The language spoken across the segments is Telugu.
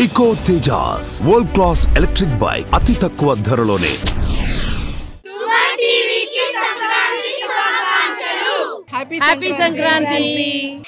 ఇకో Tejas world class electric bike అతి తక్కువ ధరలోనే. Happy Sankranti.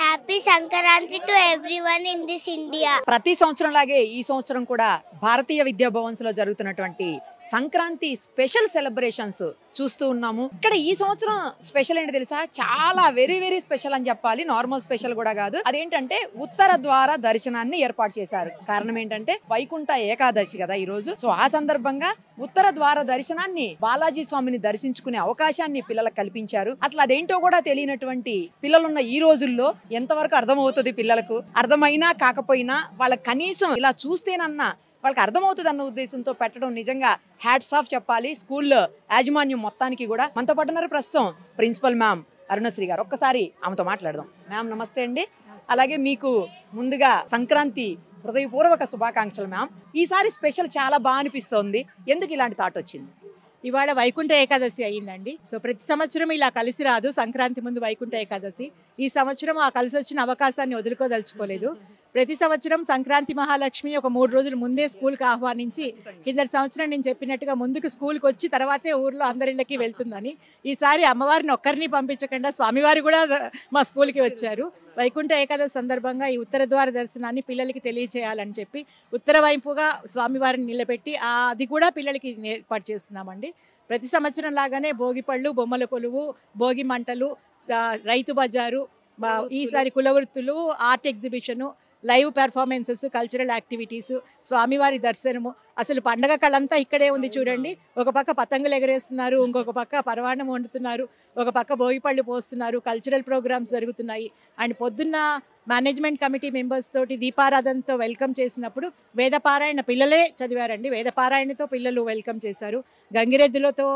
Happy Sankranti to everyone in this India. ప్రతి సంవత్సరం లాగే ఈ సంవత్సరం కూడా భారతీయ విద్యా భవన్స్ లో జరుగుతున్నటువంటి సంక్రాంతి స్పెషల్ సెలబ్రేషన్స్ చూస్తూ ఉన్నాము. ఇక్కడ ఈ సంవత్సరం స్పెషల్ ఏంటి తెలుసా? చాలా వెరీ వెరీ స్పెషల్ అని చెప్పాలి. నార్మల్ స్పెషల్ కూడా కాదు. అదేంటంటే ఉత్తర ద్వార దర్శనాన్ని ఏర్పాటు చేశారు. కారణం ఏంటంటే వైకుంఠ ఏకాదశి కదా ఈ రోజు. సో ఆ సందర్భంగా ఉత్తర ద్వార దర్శనాన్ని బాలాజీ స్వామిని దర్శించుకునే అవకాశాన్ని పిల్లలకు కల్పించారు. అసలు అదేంటో కూడా తెలియనటువంటి పిల్లలున్న ఈ రోజుల్లో ఎంతవరకు అర్థమవుతుంది పిల్లలకు? అర్థమైనా కాకపోయినా వాళ్ళకి కనీసం ఇలా చూస్తేనన్నా వాళ్ళకి అర్థమవుతుంది అన్న ఉద్దేశంతో పెట్టడం నిజంగా హ్యాట్స్ ఆఫ్ చెప్పాలి. స్కూల్లో యాజమాన్యం మొత్తానికి కూడా. మనతో పాటు ఉన్నారు ప్రస్తుతం ప్రిన్సిపల్ మ్యామ్ అరుణశ్రీ గారు. ఒక్కసారి ఆమెతో మాట్లాడదాం. మ్యామ్ నమస్తే అండి. అలాగే మీకు ముందుగా సంక్రాంతి హృదయపూర్వక శుభాకాంక్షలు మ్యామ్. ఈసారి స్పెషల్ చాలా బాగా అనిపిస్తోంది. ఎందుకు ఇలాంటి థాట్ వచ్చింది? ఇవాళ వైకుంఠ ఏకాదశి అయ్యిందండి. సో ప్రతి సంవత్సరం ఇలా కలిసి రాదు సంక్రాంతి ముందు వైకుంఠ ఏకాదశి. ఈ సంవత్సరం ఆ కలిసి వచ్చిన అవకాశాన్ని వదులుకోదలుచుకోలేదు. ప్రతి సంవత్సరం సంక్రాంతి మహాలక్ష్మిని ఒక 3 రోజుల ముందే స్కూల్కి ఆహ్వానించి, కిందటి సంవత్సరం నేను చెప్పినట్టుగా ముందుకు స్కూల్కి వచ్చి తర్వాతే ఊర్లో అందరిళ్ళకి వెళ్తుందని, ఈసారి అమ్మవారిని ఒక్కరిని పంపించకుండా స్వామివారు కూడా మా స్కూల్కి వచ్చారు. వైకుంఠ ఏకాదశి సందర్భంగా ఈ ఉత్తర ద్వార దర్శనాన్ని పిల్లలకి తెలియచేయాలని చెప్పి ఉత్తర వైపుగా స్వామివారిని నిలబెట్టి అది కూడా పిల్లలకి ఏర్పాటు చేస్తున్నామండి. ప్రతి సంవత్సరం లాగానే భోగిపళ్ళు, బొమ్మల కొలువు, భోగి మంటలు, రైతు బజారు, ఈసారి కులవృత్తులు, art exhibition, live performances, cultural activities, స్వామివారి దర్శనము. అసలు పండగ కళంతా ఇక్కడే ఉంది చూడండి. ఒక పక్క పతంగులు ఎగరేస్తున్నారు, ఇంకొక పక్క పరవాణం వండుతున్నారు, ఒక పక్క భోగిపళ్ళు పోస్తున్నారు, కల్చరల్ ప్రోగ్రామ్స్ జరుగుతున్నాయి. అండ్ పొద్దున్న మేనేజ్మెంట్ కమిటీ మెంబర్స్ తోటి దీపారాధనతో వెల్కమ్ చేసినప్పుడు వేదపారాయణ పిల్లలే చదివారండి. వేదపారాయణతో పిల్లలు వెల్కమ్ చేశారు. గంగిరెద్దులతో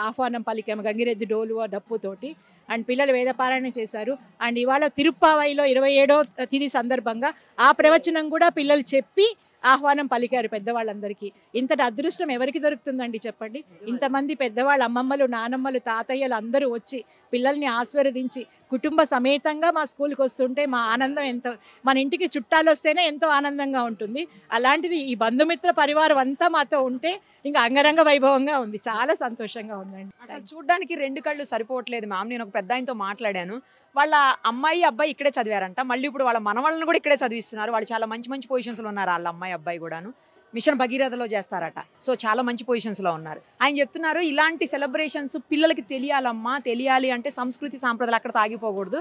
ఆహ్వానం పలికాము, గంగిరెద్దు డోలు డప్పుతోటి. అండ్ పిల్లలు వేదపారాయణ చేశారు. అండ్ ఇవాళ తిరుప్పావైలో 27వ తిథి సందర్భంగా ఆ ప్రవచనం కూడా పిల్లలు చెప్పి ఆహ్వానం పలికారు పెద్దవాళ్ళందరికీ. ఇంతటి అదృష్టం ఎవరికి దొరుకుతుందండి చెప్పండి? ఇంతమంది పెద్దవాళ్ళు, అమ్మమ్మలు, నానమ్మలు, తాతయ్యలు అందరూ వచ్చి పిల్లల్ని ఆశీర్వదించి కుటుంబ సమేతంగా మా స్కూల్కి వస్తుంటే మా ఆనందం ఎంతో, మన ఇంటికి చుట్టాలు వస్తేనే ఎంతో ఆనందంగా ఉంటుంది. అలాంటిది ఈ బంధుమిత్ర పరివారం అంతా మాతో ఉంటే ఇంకా అంగరంగ వైభవంగా ఉంది. చాలా సంతోషంగా ఉందండి. అసలు చూడ్డానికి 2 కళ్ళు సరిపోవట్లేదు మ్యామ్. నేను ఒక పెద్ద ఆయనతో మాట్లాడాను. వాళ్ళ అమ్మాయి అబ్బాయి ఇక్కడే చదివారంట. మళ్ళీ ఇప్పుడు వాళ్ళ మనవాళ్ళని కూడా ఇక్కడే చదివిస్తున్నారు. వాళ్ళు చాలా మంచి మంచి పొజిషన్స్లో ఉన్నారు. వాళ్ళ అమ్మాయి అబ్బాయి కూడాను మిషన్ భగీరథలో చేస్తారట. సో చాలా మంచి పొజిషన్స్లో ఉన్నారు. ఆయన చెప్తున్నారు ఇలాంటి సెలబ్రేషన్స్ పిల్లలకి తెలియాలమ్మా, తెలియాలి అంటే సంస్కృతి సాంప్రదాయాలు అక్కడ తాగిపోకూడదు.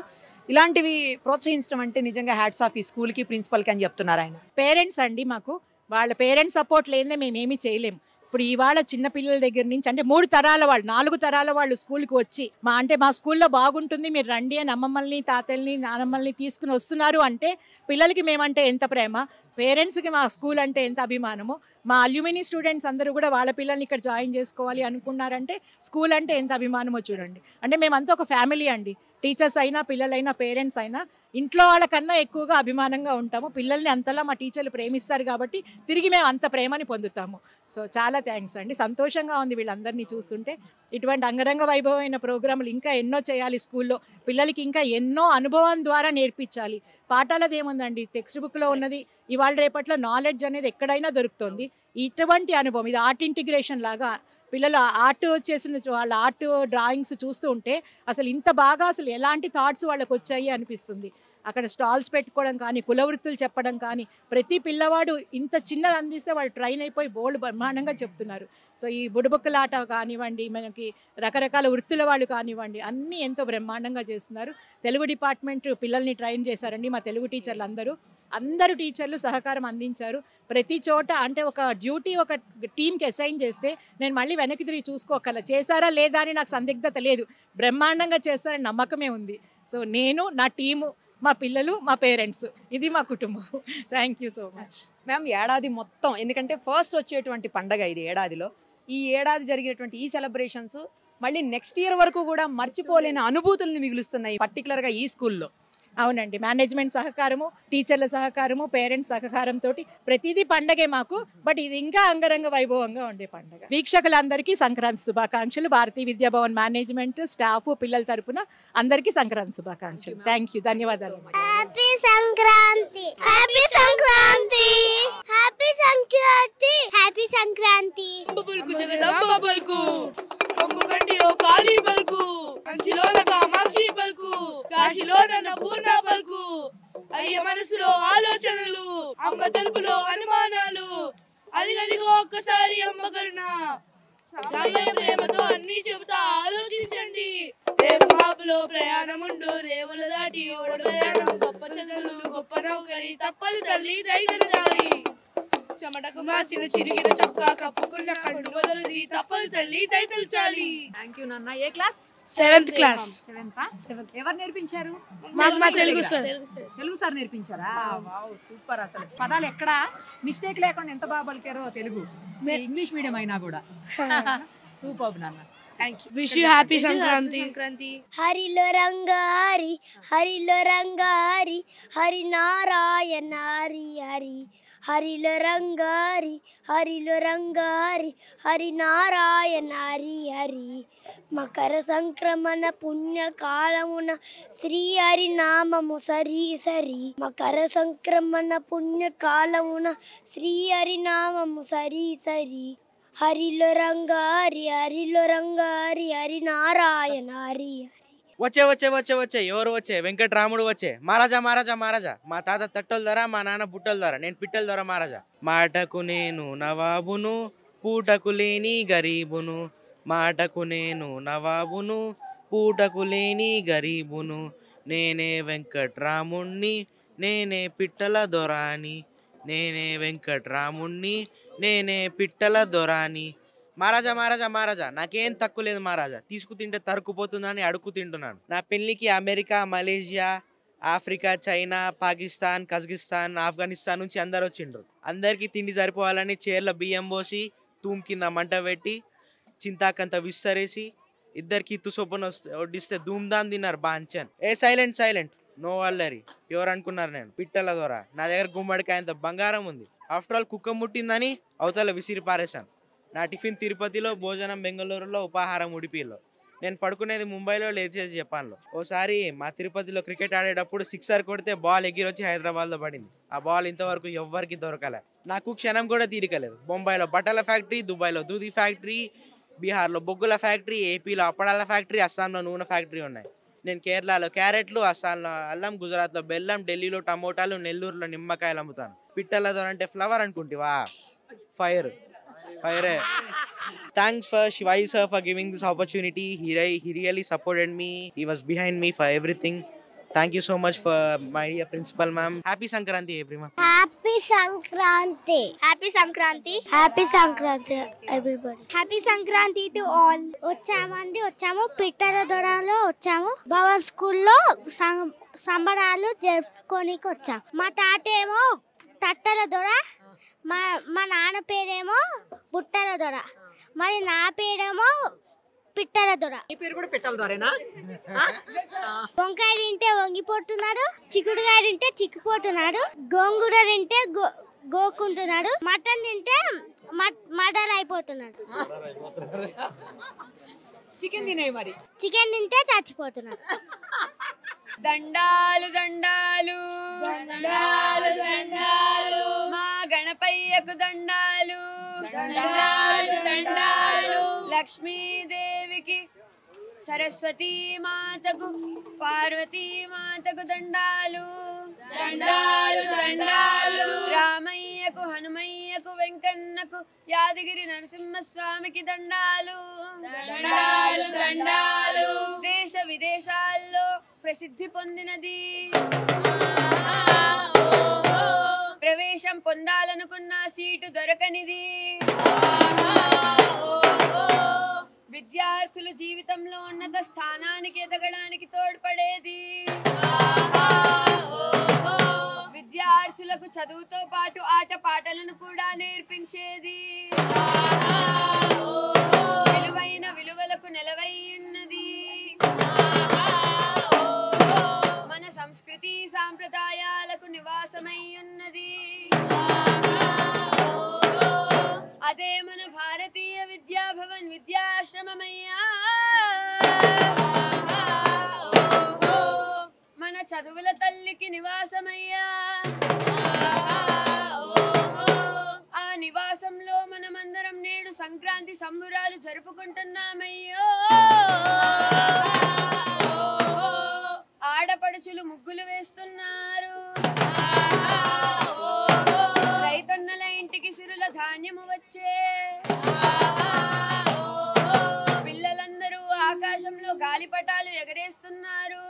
ఇలాంటివి ప్రోత్సహించడం అంటే నిజంగా హ్యాట్స్ ఆఫ్ ఈ స్కూల్కి, ప్రిన్సిపల్కి అని చెప్తున్నారు ఆయన. పేరెంట్స్ అండి, మాకు వాళ్ళ పేరెంట్స్ సపోర్ట్ లేదే మేమేమీ చేయలేము. ఇప్పుడు ఇవాళ చిన్న పిల్లల దగ్గర నుంచి అంటే 3 తరాల వాళ్ళు, 4 తరాల వాళ్ళు స్కూల్కి వచ్చి మా స్కూల్లో బాగుంటుంది మీరు రండి అని అమ్మమ్మల్ని, తాతల్ని, నానమ్మల్ని తీసుకుని వస్తున్నారు అంటే పిల్లలకి మేమంటే ఎంత ప్రేమ, పేరెంట్స్కి మా స్కూల్ అంటే ఎంత అభిమానము. మా అల్యూమిని స్టూడెంట్స్ అందరూ కూడా వాళ్ళ పిల్లల్ని ఇక్కడ జాయిన్ చేసుకోవాలి అనుకున్నారంటే స్కూల్ అంటే ఎంత అభిమానమో చూడండి. అంటే మేమంతా ఒక ఫ్యామిలీ అండి. టీచర్స్ అయినా, పిల్లలైనా, పేరెంట్స్ అయినా ఇంట్లో వాళ్ళకన్నా ఎక్కువగా అభిమానంగా ఉంటాము. పిల్లల్ని అంతలా మా టీచర్లు ప్రేమిస్తారు కాబట్టి తిరిగి మేము అంత ప్రేమని పొందుతాము. సో చాలా థ్యాంక్స్ అండి. సంతోషంగా ఉంది వీళ్ళందరినీ చూస్తుంటే. ఇటువంటి అంగరంగ వైభవమైన ప్రోగ్రాములు ఇంకా ఎన్నో చేయాలి స్కూల్లో. పిల్లలకి ఇంకా ఎన్నో అనుభవం ద్వారా నేర్పించాలి. పాఠాలది ఏముందండి, టెక్స్ట్ బుక్లో ఉన్నది ఇవాళ రేపట్లో నాలెడ్జ్ అనేది ఎక్కడైనా దొరుకుతుంది. ఇటువంటి అనుభవం, ఇది ఆర్ట్ ఇంటిగ్రేషన్ లాగా పిల్లలు ఆర్ట్ చేసిన వాళ్ళ ఆర్ట్ డ్రాయింగ్స్ చూస్తూ ఉంటే అసలు ఇంత బాగా అసలు ఎలాంటి థాట్స్ వాళ్ళకి వచ్చాయి అనిపిస్తుంది. అక్కడ స్టాల్స్ పెట్టుకోవడం కానీ, కులవృత్తులు చెప్పడం కానీ, ప్రతి పిల్లవాడు ఇంత చిన్నది అందిస్తే వాళ్ళు ట్రైన్ అయిపోయి బోల్డ్ బ్రహ్మాండంగా చెప్తున్నారు. సో ఈ బుడబుక్కలాట కానివ్వండి, మనకి రకరకాల వృత్తుల వాళ్ళు కానివ్వండి, అన్నీ ఎంతో బ్రహ్మాండంగా చేస్తున్నారు. తెలుగు డిపార్ట్మెంట్ పిల్లల్ని ట్రైన్ చేశారండి మా తెలుగు టీచర్లు అందరూ టీచర్లు సహకారం అందించారు. ప్రతి చోట అంటే ఒక డ్యూటీ ఒక టీంకి అసైన్ చేస్తే నేను మళ్ళీ వెనక్కి తిరిగి చూసుకోగల, చేశారా లేదా అని నాకు సందిగ్ధత లేదు. బ్రహ్మాండంగా చేస్తారని నమ్మకమే ఉంది. సో నేను, నా టీము, మా పిల్లలు, మా పేరెంట్స్, ఇది మా కుటుంబం. Thank you so much ma'am. ఏడాది మొత్తం, ఎందుకంటే ఫస్ట్ వచ్చేటువంటి పండగ ఇది ఏడాదిలో. ఈ ఏడాది జరిగేటువంటి ఈ సెలబ్రేషన్స్ మళ్ళీ నెక్స్ట్ ఇయర్ వరకు కూడా మర్చిపోలేని అనుభూతుల్ని మిగులుస్తున్నాయి, పర్టికులర్గా ఈ స్కూల్లో. అవునండి, మేనేజ్మెంట్ సహకారము, టీచర్ల సహకారము, పేరెంట్స్ సహకారంతో ప్రతిదీ పండగే మాకు. బట్ ఇది ఇంకా అంగరంగ వైభవంగా ఉండే పండగ. వీక్షకులందరికీ సంక్రాంతి శుభాకాంక్షలు. భారతీయ విద్యా భవన్ మేనేజ్మెంట్, స్టాఫ్, పిల్లల తరపున అందరికీ సంక్రాంతి శుభాకాంక్షలు. థ్యాంక్ యూ, ధన్యవాదాలు. Happy Sankranti. Happy Sankranti. Happy తలుపులో అనుమానాలు అదిగదిగో ఒక్కసారి అమ్మ కరుణ రామయ్య ప్రేమతో అన్ని చెబుతా ఆలోచించండి రేపు మాపులో ప్రయాణముండు రేవుల దాటి ఓడ ప్రయాణం గొప్ప చదువులు గొప్ప నౌకరి తప్పదు తల్లి దైదరజాలి చెమటకు మాసిన చిరిగిన చొక్కా కప్పుకున్న కళ్ళు వదలది తప్పదు తల్లి దైదల్చాలి. థ్యాంక్ యూ నాన్న. ఏ క్లాస్? 7th class. ఎవరు నేర్పించారు? తెలుగు సార్. తెలుగు సార్ నేర్పించారా? Wow super. అసలు పదాలు ఎక్కడ మిస్టేక్ లేకుండా ఎంత బాగా పలికారో తెలుగు. ఇంగ్లీష్ మీడియం అయినా కూడా సూపర్ నాన్న. Wish you happy Sankranti. హరిలో రంగారి హరిలో రంగారి హరి నారాయణ హరి హరి హరిలో రంగారి హరిలో రంగారి హరి నారాయణ హరి హరి మకర సంక్రమణ పుణ్యకాలమున శ్రీ హరి నామము సరి సరి మకర సంక్రమణ పుణ్యకాలమున శ్రీ హరి నామము సరి సరి హరిలో రంగారి హరిలో రంగారి హరి నారాయణ హరి హరి. వచ్చే ఎవరు వచ్చే? వెంకటరాముడు వచ్చే. మహారాజా మా తాత తట్టల ధర మా నాన్న బుట్టల ధర నేను పిట్టల ధర మహారాజా. మాటకు నేను నవాబును పూటకు లేని గరీబును మాటకు నేను నవాబును పూటకు లేని గరీబును నేనే వెంకట్రాముణ్ణి నేనే పిట్టల దొరాని నేనే వెంకట్రాముణ్ణి నేనే పిట్టల దొరాని. మహారాజా నాకేం తక్కువ లేదు మహారాజా. తీసుకు తింటే తరుక్కుపోతుందని అడుక్కు తింటున్నాను. నా పెళ్ళికి America Malaysia Africa China Pakistan Kazakhstan Afghanistan నుంచి అందరు వచ్చిండ్రు. అందరికీ తిండి సరిపోవాలని చీరల బియ్యం పోసి తూమ్ కింద మంట పెట్టి చింతాకంత విస్తరేసి ఇద్దరికి తుసొప్పను వడ్డిస్తే ధూమ్ధామ్ తిన్నారు బాంచన్. సైలెంట్ నో అల్లరి. ఎవరు అనుకున్నారు? నేను పిట్టల ద్వారా. నా దగ్గర గుమ్మడికాయంత బంగారం ఉంది. ఆఫ్టర్ ఆల్ కుక్క ముట్టిందని అవతల విసిరి పారేశాను. నా టిఫిన్ తిరుపతిలో, భోజనం బెంగళూరులో, ఉపాహారం ఉడిపిలో. నేను పడుకునేది ముంబైలో లేచేసి జపాన్లో. ఓసారి మా తిరుపతిలో క్రికెట్ ఆడేటప్పుడు సిక్సర్ కొడితే బాల్ ఎగిరొచ్చి హైదరాబాద్లో పడింది. ఆ బాల్ ఇంతవరకు ఎవ్వరికి దొరకలే. నాకు క్షణం కూడా తీరికలేదు. బొంబాయిలో బట్టల ఫ్యాక్టరీ, దుబాయ్లో దూది ఫ్యాక్టరీ, బీహార్లో బొగ్గుల ఫ్యాక్టరీ, ఏపీలో అప్పడాల ఫ్యాక్టరీ, అస్సాంలో నూనె ఫ్యాక్టరీ ఉన్నాయి. నేను కేరళలో క్యారెట్లు, అస్సాంలో అల్లం, గుజరాత్లో బెల్లం, ఢిల్లీలో టమోటాలు, నెల్లూరులో నిమ్మకాయలు అమ్ముతాను. పిట్టలతో అంటే ఫ్లవర్ అనుకుంటివా? ఫైరే. Thanks for Shivai sir for giving this opportunity. He really supported me. He was behind me for everything. Thank you so much for my dear principal ma'am. Happy Sankranti everyone. Happy Sankranti. Happy Sankranti. Happy Sankranti everybody. Happy Sankranti to all. వచ్చాము పిట్టల దొరలో వచ్చాము. భవన్ స్కూల్లో సంబరాలు జరుపుకోనికి వచ్చాం. మా తాత ఏమో తట్టల దొర, మా నాన్న పేరేమో బుట్టల దొర, మరి నా పేరేమో పిట్టల దొర. ఈ పేరు కూడా పిట్టల దొరేనా? వంకాయ తింటే వంగిపోతున్నాడు, చిక్కుడుకాయ తింటే చిక్కిపోతున్నాడు, గోంగూర తింటే గోకుంటున్నాడు, మటన్ తింటే మర్డర్ అయిపోతున్నాడు, చికెన్ తినే మరి చికెన్ తింటే చచ్చిపోతున్నాడు. దండాలు దండాలు దండాలు దండాలు మా గణపయ్యకు దండాలు దండాలు దండాలు లక్ష్మీదేవికి సరస్వతీ మాతకు పార్వతీ మాతకు దండాలు దండాలు దండాలు రామయ్యకు హనుమయ్యకు వెంకన్నకు యాదగిరి నరసింహస్వామికి దండాలు దండాలు దండాలు దేశ విదేశాల్లో ప్రసిద్ధి పొందినది ప్రవేశం పొందాలనుకున్న సీటు దొరకనిది విద్యార్థులు జీవితంలో ఉన్నత స్థానానికి ఎదగడానికి తోడ్పడేది విద్యార్థులకు చదువుతో పాటు ఆట పాటలను కూడా నేర్పించేది విలువైన విలువలకు నెలవై ఉన్నది మన సంస్కృతి సాంప్రదాయాలకు నివాసమై ఉన్నది అదే మన భారతీయ విద్యాభవన్ విద్యాశ్రమమయ్యా మన చదువుల తల్లికి నివాసమయ్యా ఆ నివాసంలో మనమందరం నేడు సంక్రాంతి సంబురాలు జరుపుకుంటున్నామయ్యో ఆడపడుచులు ముగ్గులు వేస్తున్నారు ధాన్యము వచ్చే పిల్లలందరూ ఆకాశంలో గాలిపటాలు ఎగరేస్తున్నారు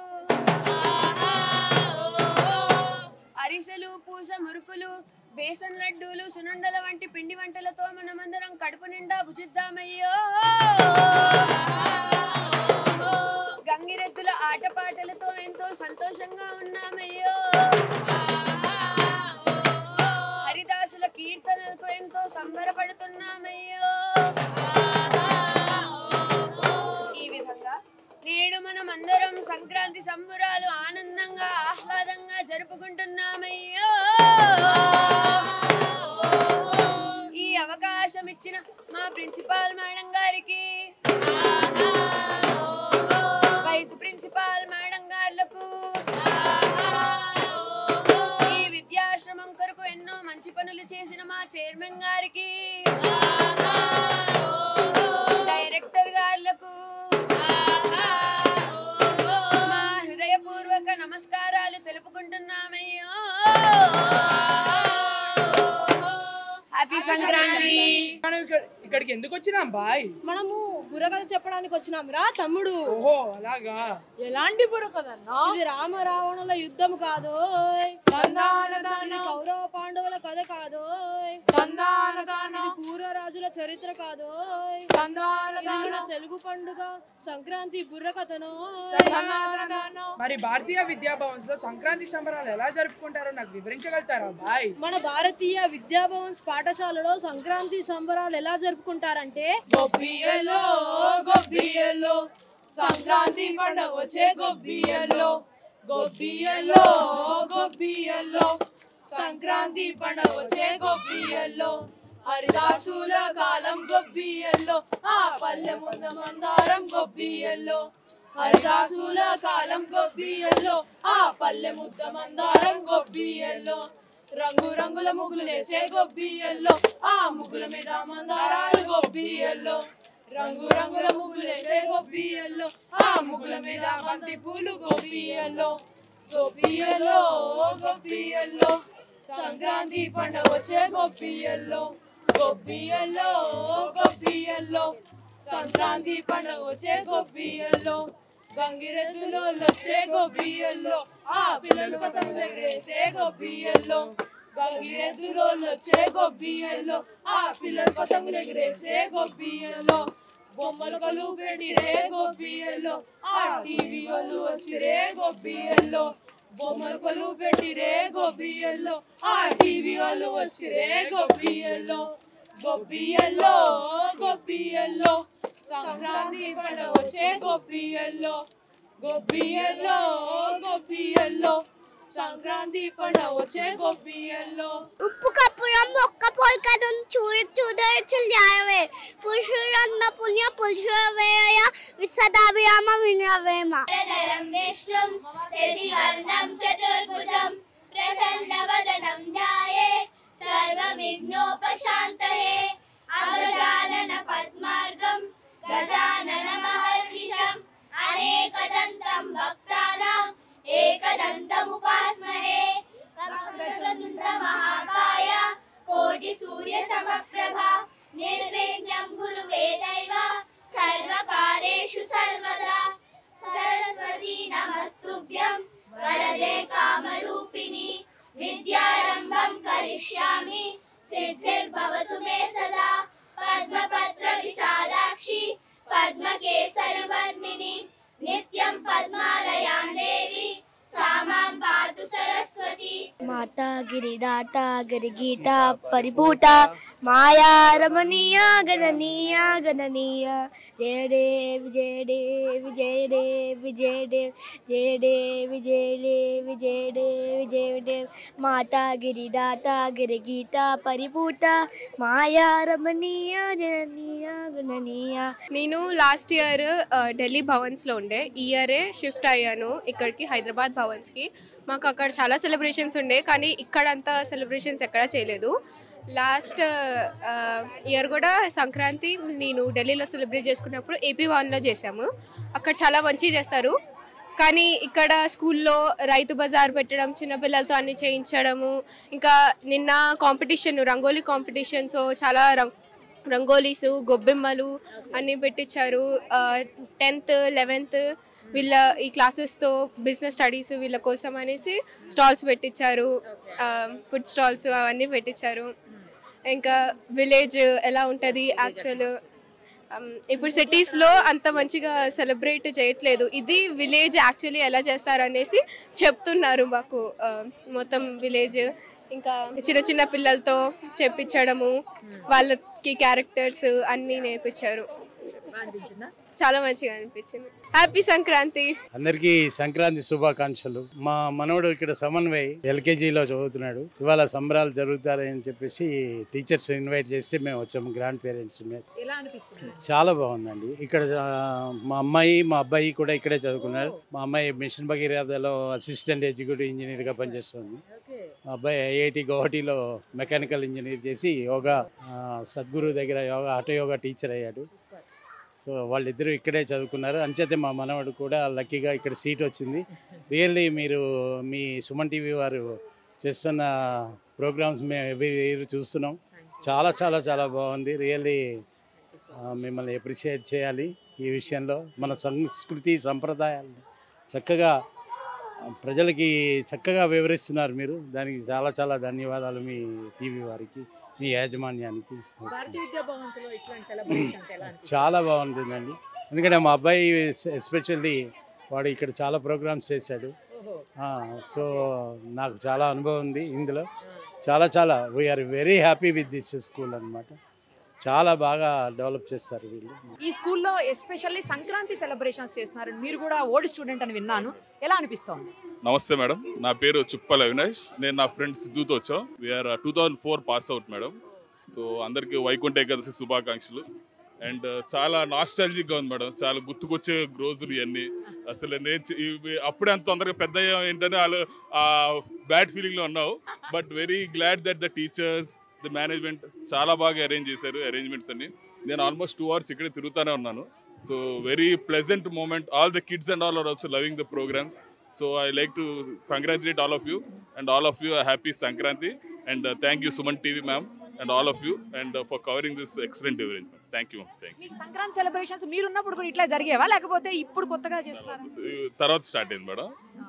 అరిసెలు పూస మురుకులు బేసన్ లడ్డూలు సునుండల వంటి పిండి వంటలతో మనమందరం కడుపు నిండా భుజిద్దామయ్యో గంగిరెద్దుల ఆటపాటలతో ఎంతో సంతోషంగా ఉన్నామయ్యో హరిదాసుల కీర్తనలకు ఎంతో సంబరపడుతున్నామయ్యో ఈ విధంగా నేడు మనం అందరం సంక్రాంతి సంబరాలు ఆనందంగా ఆహ్లాదంగా జరుపుకుంటున్నామయ్యో ఈ అవకాశం ఇచ్చిన మా ప్రిన్సిపాల్ మేడం గారికి వైస్ ప్రిన్సిపాల్ మేడం గారులకు ఈ విద్యాశ్రమం కొరకు ఎన్నో మంచి పనులు చేసిన మా చైర్మన్ గారికి డైరెక్టర్ గారులకు మా హృదయపూర్వక నమస్కారాలు తెలుపుకుంటున్నామయ్యో హ్యాపీ సంక్రాంతి. మనం ఇక్కడికి ఎందుకు వచ్చినాం బాయ్? మనము బుర్రకథ చెప్పడానికి వచ్చినాం రా తమ్ముడు. ఓహో అలాగా. ఎలాంటి బుర్రకథ? ఇది రామ రావణుల యుద్ధం కాదు, కౌరవ పాండవుల కథ కాదు, పూర్వ రాజుల చరిత్ర కాదు, తెలుగు పండుగ సంక్రాంతి బుర్రకథను. మరి భారతీయ విద్యాభవన్స్ లో సంక్రాంతి సంబరాలు ఎలా జరుపుకుంటారో నాకు వివరించగలుగుతారా బాయ్? మన భారతీయ విద్యాభవన్స్ పాఠశాలలో సంక్రాంతి సంబరాలు ఎలా జరుపుకుంటారంటే గొబ్బియల్లో గొబ్బియల్లో సంక్రాంతి పండుగ వచ్చే గొబ్బియల్లో గొబ్బియల్లో గొబ్బియల్లో సంక్రాంతి పండుగ వచ్చే గొబ్బియల్లో హరిదాసుల కాలం గొబ్బియల్లో ఆ పల్లె ముంద మందారం గొబ్బియల్లో హరిదాసుల కాలం గొబ్బియల్లో ఆ పల్లె ముద్ద మందారం గొబ్బియల్లో రంగు రంగుల ముగ్గులు వేసే గొబ్బియల్లో ఆ ముగ్గుల మీద మందారాలు గొబ్బియల్లో రంగు రంగుల ముగ్గులు వేసే గొబ్బియల్లో ఆ ముగ్గుల మీద బంతి పూలు గొబ్బియల్లో గొబ్బియల్లో గొబ్బియల్లో సంక్రాంతి పండుగ వచ్చే గొబ్బియల్లో గొబ్బియల్లో గొబ్బియల్లో సంక్రాంతి పండుగ వచ్చే గొబ్బియల్లో గంగిరెద్దులో వచ్చే గొబ్బియల్లో ఆ పిల్లలు పతంగులు ఎగరేసే గొబ్బియల్లో గంగిరెద్దులో వచ్చే గొబ్బియల్లో ఆ పిల్లలు పతంగులు ఎగరేసే గొబ్బియల్లో బొమ్మలు కలు పెట్టిరే గొబ్బియల్లో ఆ టీవీ వాళ్ళు వచ్చిరే గొబ్బియల్లో బొమ్మలు కలు పెట్టిరే గొబ్బియల్లో ఆ టీవీ వాళ్ళు వచ్చిరే గొబ్బియల్లో గొబ్బియల్లో గొబ్బియల్లో సంక్రాంతి పండుగ వచ్చే గొబ్బియల్లో గొబ్బియల్లో గొబ్బియల్లో సంక్రాంతి పండుగ వచ్చే గొబ్బియల్లో ఉప్పు కప్పురం ఒక్క పోల్కడం చూడవే పురుషురన్న పుణ్య పురుషవేయ విసదాభిరామ వినవేమ విష్ణుం శశివర్ణం చతుర్భుజం ప్రసన్నవదనం ధ్యాయే సర్వ విఘ్నోపశాంతయే అగజానన పద్మార్గం గజానన మహర్నిశం అనేకదంతం భక్తానాం ఏకదంతముపాస్మహే వక్రతుండ మహాకాయ కోటి సూర్య సమప్రభ నిర్విఘ్నం గురువే దైవ సర్వకార్యేషు సర్వదా సరస్వతీ నమస్తుభ్యం వరదే కామరూపిణి విద్యారంభం కరిష్యామి సిద్ధిర్భవతు మే సదా పద్మపత్ర విశాలాక్షి పద్మకేసరవర్ణిని నిత్యం పద్మాలయాం దేవి సామాం పాతు సరస్వతి మాతా గిరిదాట గిరిగీత పరిపూట మాయా రమణీయ గణనీయ గణనీయ జయ దేవి జయ దేవి జయ దేవి జయ దేవి జయ దేవి జయ దేవి జయ దేవి జయ దేవి మాతా గిరిదాట గిరిగీత పరిపూట మాయా రమణీయ జననీయ గణనీయ. నేను లాస్ట్ ఇయర్ ఢిల్లీ భవన్స్లో ఉండే, ఈ ఇయరే షిఫ్ట్ అయ్యాను ఇక్కడికి హైదరాబాద్ భవన్స్కి. మాకు అక్కడ చాలా సెలబ్రేషన్స్ ఉండే, కానీ ఇక్కడ అంత సెలబ్రేషన్స్ ఎక్కడా చేయలేదు. లాస్ట్ ఇయర్ కూడా సంక్రాంతి నేను ఢిల్లీలో సెలబ్రేట్ చేసుకున్నప్పుడు ఏపీ భవన్లో చేసాము. అక్కడ చాలా మంచిగా చేస్తారు. కానీ ఇక్కడ స్కూల్లో రైతు బజార్ పెట్టడం, చిన్నపిల్లలతో అన్ని చేయించడము, ఇంకా నిన్న కాంపిటీషన్ రంగోలీ కాంపిటీషన్, సో చాలా రంగోలీసు గొబ్బెమ్మలు అన్నీ పెట్టించారు. 10th 11th వీళ్ళ ఈ క్లాసెస్తో బిజినెస్ స్టడీస్ వీళ్ళ కోసం అనేసి స్టాల్స్ పెట్టించారు, ఫుడ్ స్టాల్స్ అవన్నీ పెట్టించారు. ఇంకా విలేజ్ ఎలా ఉంటుంది యాక్చువల్, ఇప్పుడు సిటీస్లో అంత మంచిగా సెలబ్రేట్ చేయట్లేదు, ఇది విలేజ్ యాక్చువల్లీ ఎలా చేస్తారు అనేసి చెప్తున్నారు మాకు. మొత్తం విలేజ్ ఇంకా చిన్న చిన్న పిల్లలతో చెప్పించడము, వాళ్ళకి క్యారెక్టర్స్ అన్నీ నేర్పించారు. చాలా మంచిగా అనిపించింది. హ్యాపీ సంక్రాంతి. అందరికీ సంక్రాంతి శుభాకాంక్షలు. మా మనవడు ఇక్కడ సమన్వయ్ LKGలో చదువుతున్నాడు. ఇవాళ సంబరాలు జరుగుతారని చెప్పేసి టీచర్స్ ఇన్వైట్ చేస్తే మేము వచ్చాము గ్రాండ్ పేరెంట్స్. చాలా బాగుందండి. ఇక్కడ మా అమ్మాయి మా అబ్బాయి కూడా ఇక్కడే చదువుకున్నారు. మా అమ్మాయి మిషన్ భగీరథలో అసిస్టెంట్ ఎగ్జిక్యూటివ్ ఇంజనీర్గా పనిచేస్తుంది. మా అబ్బాయి IIT గౌహటిలో మెకానికల్ ఇంజనీర్ చేసి యోగా సద్గురు దగ్గర ఆటో యోగా టీచర్ అయ్యాడు. సో వాళ్ళిద్దరూ ఇక్కడే చదువుకున్నారు. అంచేతే మా మనవడు కూడా లక్కీగా ఇక్కడ సీట్ వచ్చింది. రియల్లీ మీరు మీ సుమన్ టీవీ వారు చేస్తున్న ప్రోగ్రామ్స్ మేము ఎవ్రీ ఇయర్ చూస్తున్నాం. చాలా చాలా చాలా బాగుంది. రియల్లీ మిమ్మల్ని అప్రిషియేట్ చేయాలి. ఈ విషయంలో మన సంస్కృతి సంప్రదాయాలు చక్కగా ప్రజలకి చక్కగా వివరిస్తున్నారు మీరు. దానికి చాలా చాలా ధన్యవాదాలు మీ టీవీ వారికి, మీ యాజమాన్యానికి. చాలా బాగుంటుందండి. ఎందుకంటే మా అబ్బాయి ఎస్పెషల్లీ వాడు ఇక్కడ చాలా ప్రోగ్రామ్స్ చేశాడు. సో నాకు చాలా అనుభవం ఉంది ఇందులో. చాలా చాలా we are very happy with this school అనమాట. చాలా బాగా డెవలప్ చేస్తారు వీళ్ళు. ఈ స్కూల్లో ఎస్పెషల్లీ సంక్రాంతి సెలబ్రేషన్స్ చేస్తున్నారు. మీరు కూడా ఓల్డ్ స్టూడెంట్ అని విన్నాను, ఎలా అనిపిస్తుంది? నమస్తే మేడం, నా పేరు చుప్పల అవినాష్. నేను నా ఫ్రెండ్ సిద్ధుతో వచ్చాం. We are 2004 pass out madam. So అందరికీ వైకుంఠ ఏకాదశి శుభాకాంక్షలు. అండ్ చాలా నాస్టాలజిక్గా ఉంది మేడం. చాలా గుర్తుకొచ్చే రోజులు ఇవన్నీ. అసలు నేను అప్పుడే అంత తొందరగా పెద్ద ఏంటనే వాళ్ళు బ్యాడ్ ఫీలింగ్లో ఉన్నావు. But very glad that the teachers, the management చాలా బాగా అరేంజ్ చేశారు. అరేంజ్మెంట్స్ అన్ని నేను ఆల్మోస్ట్ 2 hours ఇక్కడే తిరుగుతూనే ఉన్నాను. So very pleasant moment. All the kids and all are also loving the programmes. So I like to congratulate all of you, and all of you a happy Sankranti, and thank you Suman TV ma'am and all of you, and for covering this excellent event. Thank you. Thank you. Sankranti celebrations మీరు ఉన్నప్పుడు కూడా ఇట్లా జరిగేవా లేకపోతే ఇప్పుడు కొత్తగా చేస్తున్నారా? తర్వాత స్టార్ట్ అయింది మేడం.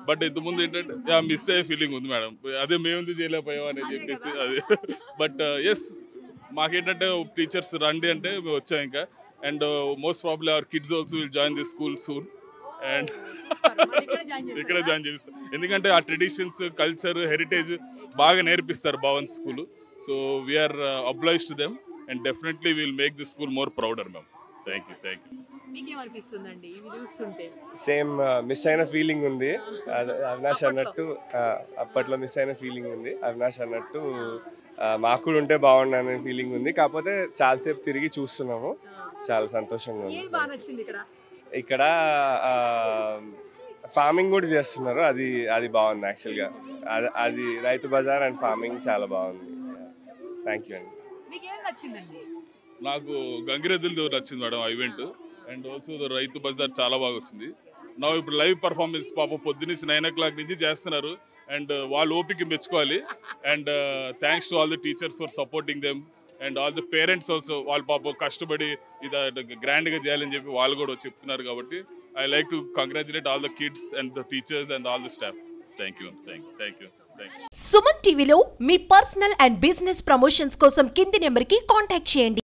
బట్ ఇంత ముందు ఏంటంటే మిస్ అయ్యే ఫీలింగ్ ఉంది మేడం. అదే మేముంది చేయలేకపోయాం అని చెప్పేసి అది. బట్ ఎస్ మాకేంటంటే టీచర్స్ రండి అంటే మేము వచ్చాం ఇంకా. And most probably our kids also will join this school soon. And ఇక్కడ జాయిన్ చేపిస్తారు. ఎందుకంటే ఆ ట్రెడిషన్స్, కల్చర్, హెరిటేజ్ బాగా నేర్పిస్తారు Bhavan school. So we're obliged to them and definitely will make the school more prouder ma'am. Thank you. Thank you. మీకేమనిపిస్తుందండి ఇవి చూస్తుంటే? సేమ్ మిస్ అయిన ఫీలింగ్ ఉంది. అవినాష్ అన్నట్టు అప్పట్లో మిస్ అయిన ఫీలింగ్ ఉంది. అవినాష్ అన్నట్టు మాకు కూడా ఉంటే బాగుండనే ఫీలింగ్ ఉంది. కాకపోతే చాలాసేపు తిరిగి చూస్తున్నాము. చాలా సంతోషంగా ఉంది. ఇక్కడ ఫార్మింగ్ కూడా చేస్తున్నారు. అది బాగుంది యాక్చువల్గా. అది రైతు బజార్ అండ్ ఫార్మింగ్ చాలా బాగుంది. థ్యాంక్ యూ అండి. నాకు గంగిరెద్దులతో నచ్చింది మేడం ఆ event. And also Rythu Bazar చాలా బాగా వచ్చింది. నా ఇప్పుడు లైవ్ పర్ఫార్మెన్స్ పాప పొద్దున్నేసి 9 o'clock నుంచి చేస్తున్నారు. అండ్ వాళ్ళు ఓపిక మెచ్చుకోవాలి. And thanks to all the teachers for supporting them. And all the parents also వాళ్ళ పాప కష్టపడి ఇది గ్రాండ్గా చేయాలని చెప్పి వాళ్ళు కూడా చెప్తున్నారు. కాబట్టి I like to congratulate all the kids and the teachers and all the staff. Thank you. Thank you. Suman టీవీలో మీ పర్సనల్ అండ్ బిజినెస్ ప్రమోషన్స్ కోసం కింది నెంబర్కి కాంటాక్ట్ చేయండి.